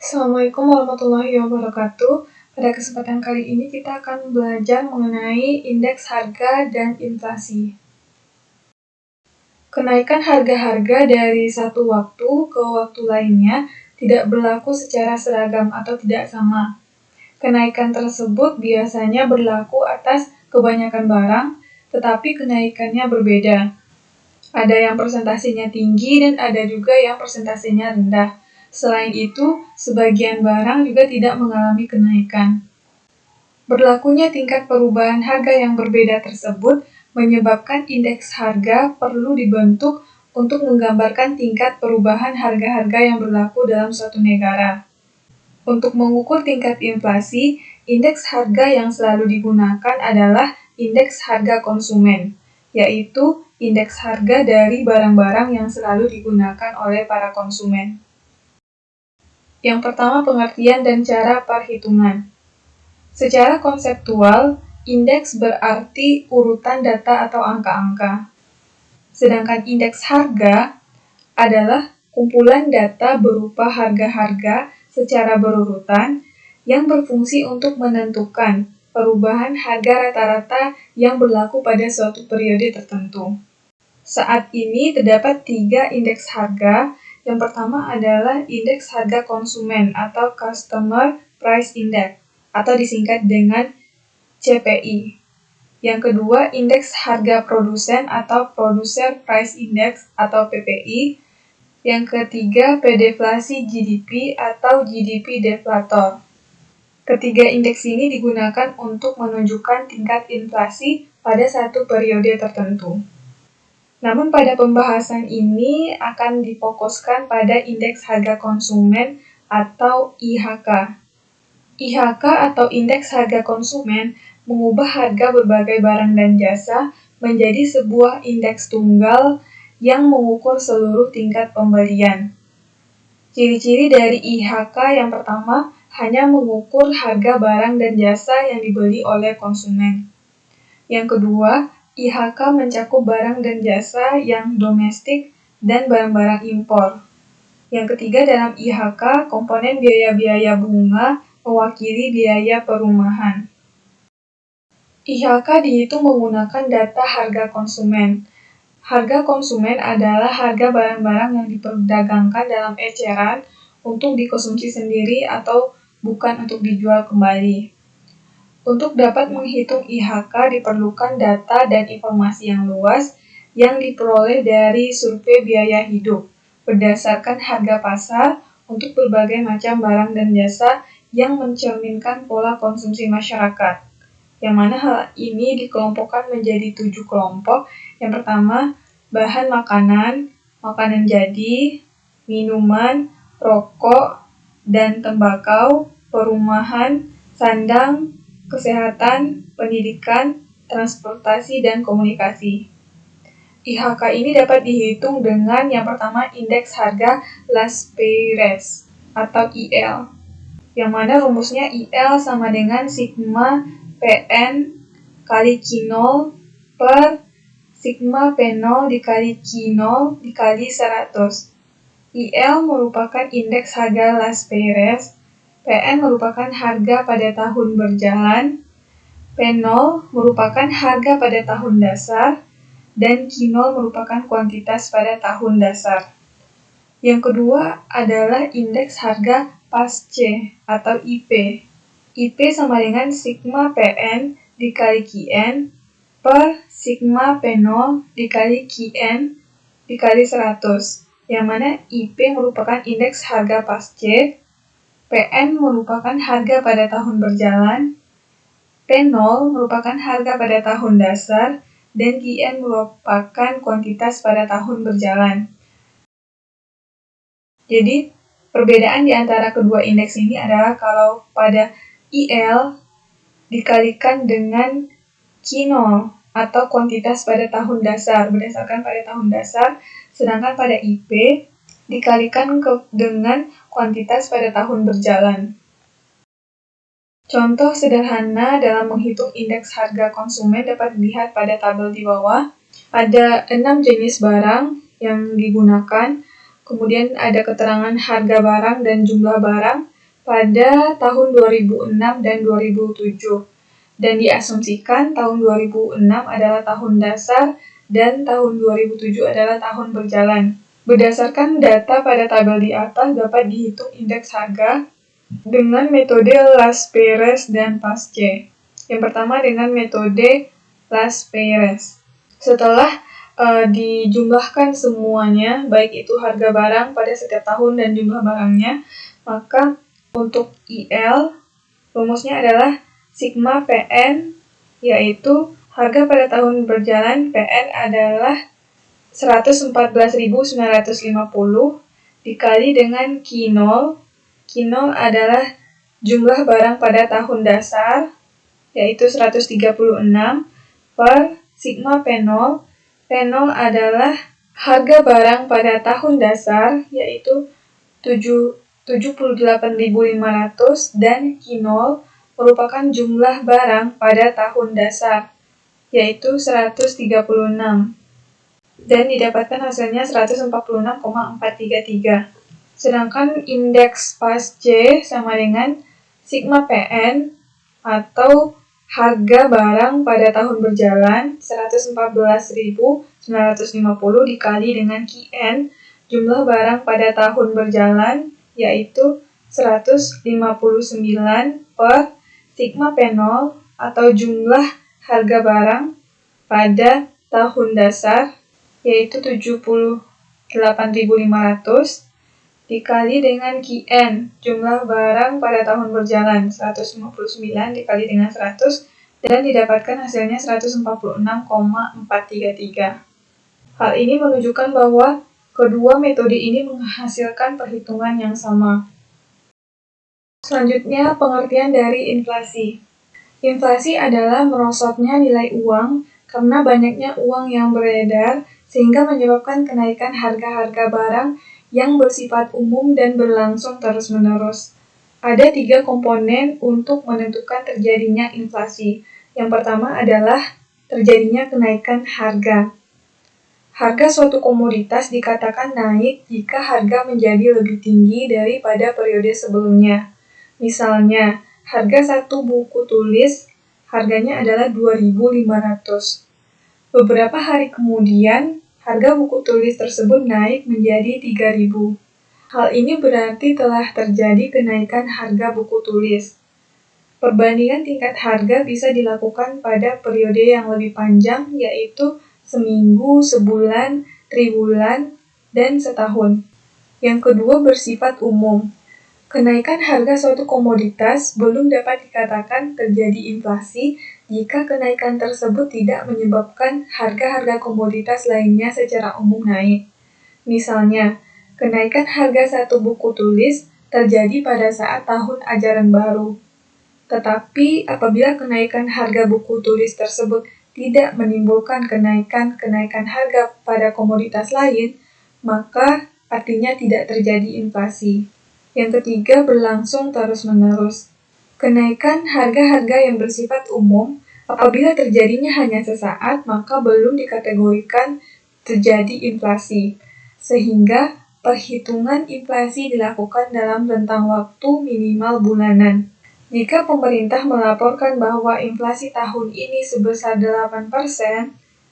Assalamualaikum warahmatullahi wabarakatuh. Pada kesempatan kali ini kita akan belajar mengenai indeks harga dan inflasi. Kenaikan harga-harga dari satu waktu ke waktu lainnya tidak berlaku secara seragam atau tidak sama. Kenaikan tersebut biasanya berlaku atas kebanyakan barang, tetapi kenaikannya berbeda. Ada yang persentasenya tinggi dan ada juga yang persentasenya rendah. Selain itu, sebagian barang juga tidak mengalami kenaikan. Berlakunya tingkat perubahan harga yang berbeda tersebut menyebabkan indeks harga perlu dibentuk untuk menggambarkan tingkat perubahan harga-harga yang berlaku dalam suatu negara. Untuk mengukur tingkat inflasi, indeks harga yang selalu digunakan adalah indeks harga konsumen, yaitu indeks harga dari barang-barang yang selalu digunakan oleh para konsumen. Yang pertama, pengertian dan cara perhitungan. Secara konseptual, indeks berarti urutan data atau angka-angka. Sedangkan indeks harga adalah kumpulan data berupa harga-harga secara berurutan yang berfungsi untuk menentukan perubahan harga rata-rata yang berlaku pada suatu periode tertentu. Saat ini terdapat 3 indeks harga. Yang pertama adalah indeks harga konsumen atau Customer Price Index atau disingkat dengan CPI. Yang kedua, indeks harga produsen atau Producer Price Index atau PPI. Yang ketiga, predeflasi GDP atau GDP deflator. Ketiga indeks ini digunakan untuk menunjukkan tingkat inflasi pada satu periode tertentu. Namun pada pembahasan ini akan difokuskan pada indeks harga konsumen atau IHK. IHK atau indeks harga konsumen mengubah harga berbagai barang dan jasa menjadi sebuah indeks tunggal yang mengukur seluruh tingkat pembelian. Ciri-ciri dari IHK yang pertama hanya mengukur harga barang dan jasa yang dibeli oleh konsumen. Yang kedua, IHK mencakup barang dan jasa yang domestik dan barang-barang impor. Yang ketiga, dalam IHK, komponen biaya-biaya bunga mewakili biaya perumahan. IHK dihitung menggunakan data harga konsumen. Harga konsumen adalah harga barang-barang yang diperdagangkan dalam eceran untuk dikonsumsi sendiri atau bukan untuk dijual kembali. Untuk dapat menghitung IHK diperlukan data dan informasi yang luas yang diperoleh dari survei biaya hidup berdasarkan harga pasar untuk berbagai macam barang dan jasa yang mencerminkan pola konsumsi masyarakat. Yang mana hal ini dikelompokkan menjadi 7 kelompok. Yang pertama, bahan makanan, makanan jadi, minuman, rokok, dan tembakau, perumahan, sandang, kesehatan, pendidikan, transportasi, dan komunikasi. IHK ini dapat dihitung dengan yang pertama indeks harga Las Peires atau IL, yang mana rumusnya IL sama dengan sigma PN kali Q0 per sigma P0 dikali Q0 dikali 100. IL merupakan indeks harga Las Peires, PN merupakan harga pada tahun berjalan, P0 merupakan harga pada tahun dasar, dan Q0 merupakan kuantitas pada tahun dasar. Yang kedua adalah indeks harga PASC atau IP. IP sama dengan sigma PN dikali Qn per sigma P0 dikali Qn dikali 100. Yang mana IP merupakan indeks harga PASC, PN merupakan harga pada tahun berjalan, P0 merupakan harga pada tahun dasar, dan Qn merupakan kuantitas pada tahun berjalan. Jadi, perbedaan di antara kedua indeks ini adalah kalau pada IL dikalikan dengan Q0 atau kuantitas pada tahun dasar, berdasarkan pada tahun dasar, sedangkan pada IP dikalikan dengan kuantitas pada tahun berjalan. Contoh sederhana dalam menghitung indeks harga konsumen dapat dilihat pada tabel di bawah. Ada 6 jenis barang yang digunakan, kemudian ada keterangan harga barang dan jumlah barang, pada tahun 2006 dan 2007. Dan diasumsikan tahun 2006 adalah tahun dasar dan tahun 2007 adalah tahun berjalan. Berdasarkan data pada tabel di atas dapat dihitung indeks harga dengan metode Las-Perez dan Pasce. Yang pertama dengan metode Las-Perez. Setelah dijumlahkan semuanya, baik itu harga barang pada setiap tahun dan jumlah barangnya, maka untuk IL rumusnya adalah sigma PN, yaitu harga pada tahun berjalan PN adalah 114.950 dikali dengan Q0. Q0 adalah jumlah barang pada tahun dasar, yaitu 136, per sigma P0. P0 adalah harga barang pada tahun dasar, yaitu 78.500, dan Q0 merupakan jumlah barang pada tahun dasar, yaitu 136. Dan didapatkan hasilnya 146,433. Sedangkan indeks Pasce sama dengan sigma PN atau harga barang pada tahun berjalan 114.950 dikali dengan QN, jumlah barang pada tahun berjalan yaitu 159 per sigma P0 atau jumlah harga barang pada tahun dasar yaitu 78.500 dikali dengan QN, jumlah barang pada tahun berjalan 159 dikali dengan 100 dan didapatkan hasilnya 146,433. Hal ini menunjukkan bahwa kedua metode ini menghasilkan perhitungan yang sama. Selanjutnya, pengertian dari inflasi. Inflasi adalah merosotnya nilai uang karena banyaknya uang yang beredar sehingga menyebabkan kenaikan harga-harga barang yang bersifat umum dan berlangsung terus-menerus. Ada 3 komponen untuk menentukan terjadinya inflasi. Yang pertama adalah terjadinya kenaikan harga. Harga suatu komoditas dikatakan naik jika harga menjadi lebih tinggi daripada periode sebelumnya. Misalnya, harga satu buku tulis harganya adalah 2.500. Beberapa hari kemudian, harga buku tulis tersebut naik menjadi 3.000. Hal ini berarti telah terjadi kenaikan harga buku tulis. Perbandingan tingkat harga bisa dilakukan pada periode yang lebih panjang, yaitu seminggu, sebulan, triwulan, dan setahun. Yang kedua bersifat umum. Kenaikan harga suatu komoditas belum dapat dikatakan terjadi inflasi jika kenaikan tersebut tidak menyebabkan harga-harga komoditas lainnya secara umum naik. Misalnya, kenaikan harga satu buku tulis terjadi pada saat tahun ajaran baru. Tetapi apabila kenaikan harga buku tulis tersebut tidak menimbulkan kenaikan harga pada komoditas lain, maka artinya tidak terjadi inflasi. Yang ketiga, berlangsung terus-menerus. Kenaikan harga-harga yang bersifat umum, apabila terjadinya hanya sesaat, maka belum dikategorikan terjadi inflasi. Sehingga perhitungan inflasi dilakukan dalam rentang waktu minimal bulanan. Jika pemerintah melaporkan bahwa inflasi tahun ini sebesar 8%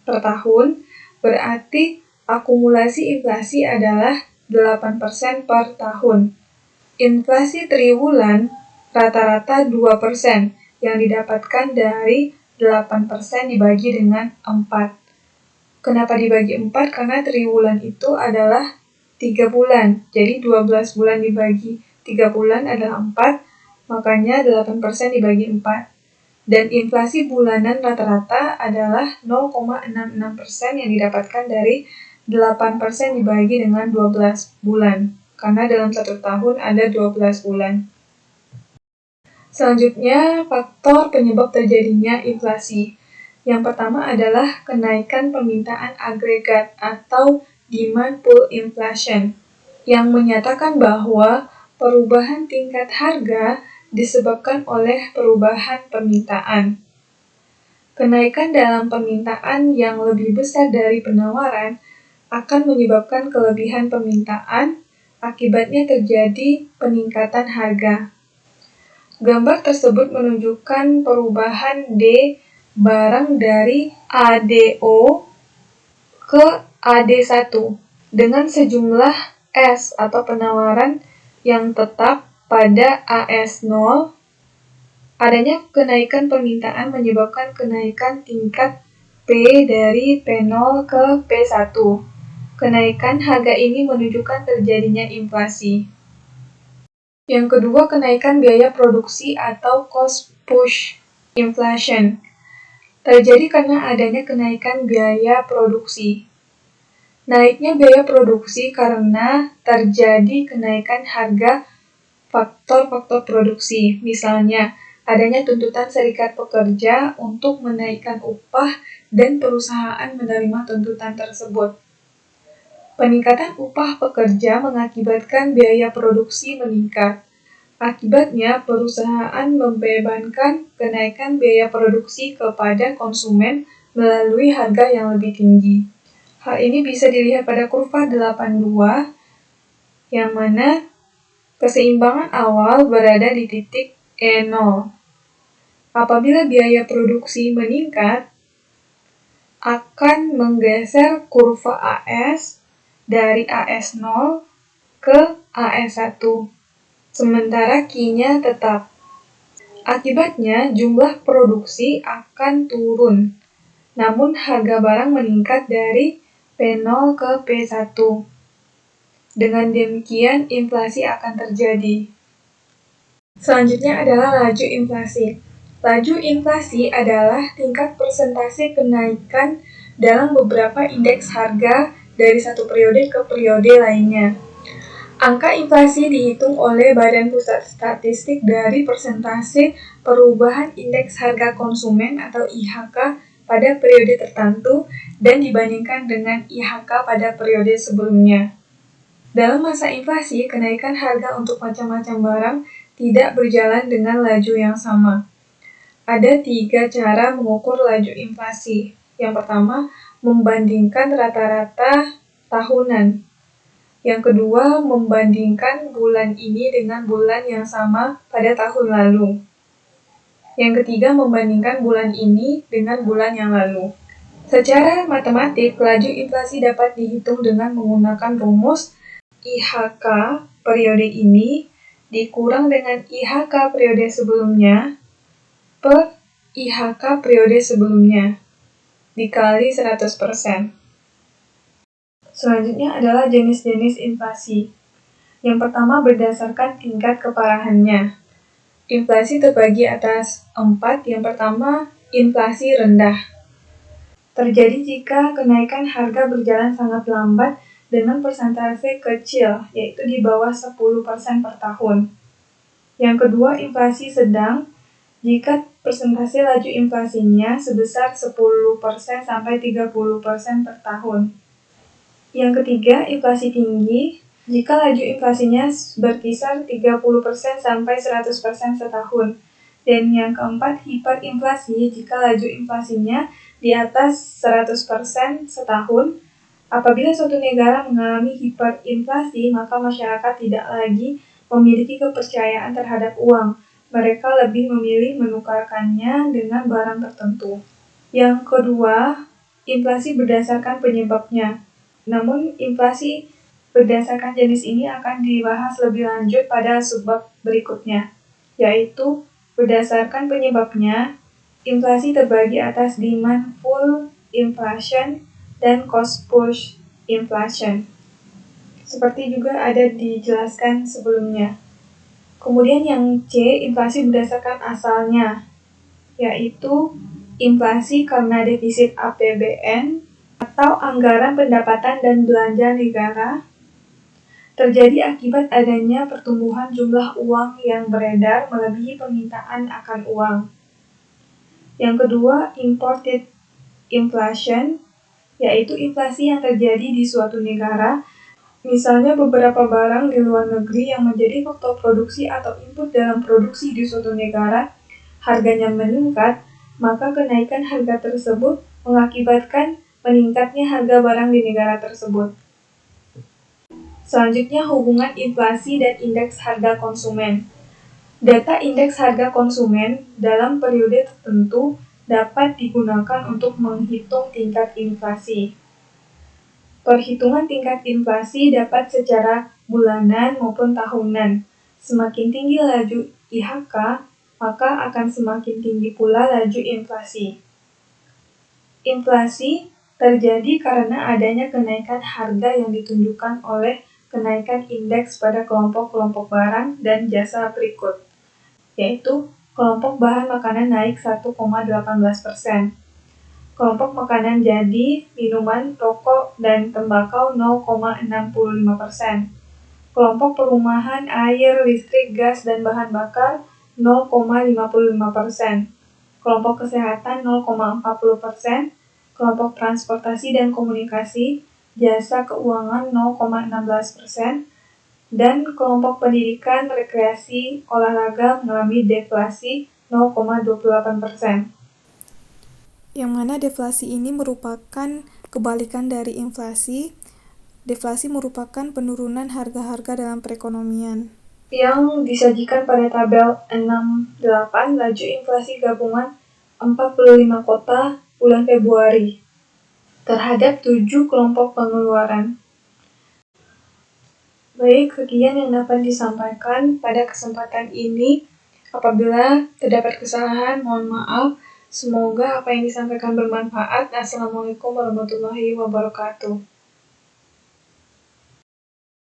per tahun, berarti akumulasi inflasi adalah 8% per tahun. Inflasi triwulan rata-rata 2% yang didapatkan dari 8% dibagi dengan 4. Kenapa dibagi 4? Karena triwulan itu adalah 3 bulan. Jadi 12 bulan dibagi 3 bulan adalah 4, makanya 8% dibagi 4. Dan inflasi bulanan rata-rata adalah 0,66% yang didapatkan dari 8% dibagi dengan 12 bulan. Karena dalam satu tahun ada 12 bulan. Selanjutnya, faktor penyebab terjadinya inflasi. Yang pertama adalah kenaikan permintaan agregat atau demand pull inflation, yang menyatakan bahwa perubahan tingkat harga disebabkan oleh perubahan permintaan. Kenaikan dalam permintaan yang lebih besar dari penawaran akan menyebabkan kelebihan permintaan. Akibatnya terjadi peningkatan harga. Gambar tersebut menunjukkan perubahan D barang dari ADO ke AD1 dengan sejumlah S atau penawaran yang tetap pada AS0. Adanya kenaikan permintaan menyebabkan kenaikan tingkat P dari P0 ke P1. Kenaikan harga ini menunjukkan terjadinya inflasi. Yang kedua, kenaikan biaya produksi atau cost push inflation. Terjadi karena adanya kenaikan biaya produksi. Naiknya biaya produksi karena terjadi kenaikan harga faktor-faktor produksi. Misalnya, adanya tuntutan serikat pekerja untuk menaikkan upah dan perusahaan menerima tuntutan tersebut. Peningkatan upah pekerja mengakibatkan biaya produksi meningkat. Akibatnya, perusahaan membebankan kenaikan biaya produksi kepada konsumen melalui harga yang lebih tinggi. Hal ini bisa dilihat pada kurva 82, yang mana keseimbangan awal berada di titik E0. Apabila biaya produksi meningkat, akan menggeser kurva AS dari AS0 ke AS1, sementara Q-nya tetap. Akibatnya, jumlah produksi akan turun, namun harga barang meningkat dari P0 ke P1. Dengan demikian, inflasi akan terjadi. Selanjutnya adalah laju inflasi. Laju inflasi adalah tingkat persentase kenaikan dalam beberapa indeks harga dari satu periode ke periode lainnya. Angka inflasi dihitung oleh Badan Pusat Statistik dari persentase perubahan indeks harga konsumen atau IHK pada periode tertentu dan dibandingkan dengan IHK pada periode sebelumnya. Dalam masa inflasi, kenaikan harga untuk macam-macam barang tidak berjalan dengan laju yang sama. Ada 3 cara mengukur laju inflasi. Yang pertama, membandingkan rata-rata tahunan. Yang kedua, membandingkan bulan ini dengan bulan yang sama pada tahun lalu. Yang ketiga, membandingkan bulan ini dengan bulan yang lalu. Secara matematik, laju inflasi dapat dihitung dengan menggunakan rumus IHK periode ini dikurang dengan IHK periode sebelumnya per IHK periode sebelumnya dikali 100%. Selanjutnya adalah jenis-jenis inflasi. Yang pertama berdasarkan tingkat keparahannya. Inflasi terbagi atas 4. Yang pertama, inflasi rendah. Terjadi jika kenaikan harga berjalan sangat lambat dengan persentase kecil, yaitu di bawah 10% per tahun. Yang kedua, inflasi sedang. Jika persentase laju inflasinya sebesar 10% sampai 30% per tahun. Yang ketiga, inflasi tinggi, jika laju inflasinya berkisar 30% sampai 100% setahun. Dan yang keempat, hiperinflasi, jika laju inflasinya di atas 100% setahun. Apabila suatu negara mengalami hiperinflasi, maka masyarakat tidak lagi memiliki kepercayaan terhadap uang. Mereka lebih memilih menukarkannya dengan barang tertentu. Yang kedua, inflasi berdasarkan penyebabnya. Namun, inflasi berdasarkan jenis ini akan dibahas lebih lanjut pada subbab berikutnya, yaitu berdasarkan penyebabnya, inflasi terbagi atas demand pull inflation dan cost push inflation. Seperti juga ada dijelaskan sebelumnya. Kemudian yang C, inflasi berdasarkan asalnya, yaitu inflasi karena defisit APBN atau anggaran pendapatan dan belanja negara terjadi akibat adanya pertumbuhan jumlah uang yang beredar melebihi permintaan akan uang. Yang kedua, imported inflation, yaitu inflasi yang terjadi di suatu negara. Misalnya beberapa barang di luar negeri yang menjadi faktor produksi atau input dalam produksi di suatu negara, harganya meningkat, maka kenaikan harga tersebut mengakibatkan meningkatnya harga barang di negara tersebut. Selanjutnya, hubungan inflasi dan indeks harga konsumen. Data indeks harga konsumen dalam periode tertentu dapat digunakan untuk menghitung tingkat inflasi. Perhitungan tingkat inflasi dapat secara bulanan maupun tahunan. Semakin tinggi laju IHK, maka akan semakin tinggi pula laju inflasi. Inflasi terjadi karena adanya kenaikan harga yang ditunjukkan oleh kenaikan indeks pada kelompok-kelompok barang dan jasa berikut, yaitu kelompok bahan makanan naik 1,18%, kelompok makanan jadi, minuman, rokok, dan tembakau 0,65%, kelompok perumahan, air, listrik, gas, dan bahan bakar 0,55%, kelompok kesehatan 0,40%, kelompok transportasi dan komunikasi, jasa keuangan 0,16%, dan kelompok pendidikan, rekreasi, olahraga mengalami deflasi 0,28%. Yang mana deflasi ini merupakan kebalikan dari inflasi. Deflasi merupakan penurunan harga-harga dalam perekonomian. Yang disajikan pada tabel 6.8 laju inflasi gabungan 45 kota bulan Februari terhadap 7 kelompok pengeluaran. Baik, sekian yang dapat disampaikan pada kesempatan ini. Apabila terdapat kesalahan, mohon maaf. Semoga apa yang disampaikan bermanfaat. Assalamualaikum warahmatullahi wabarakatuh.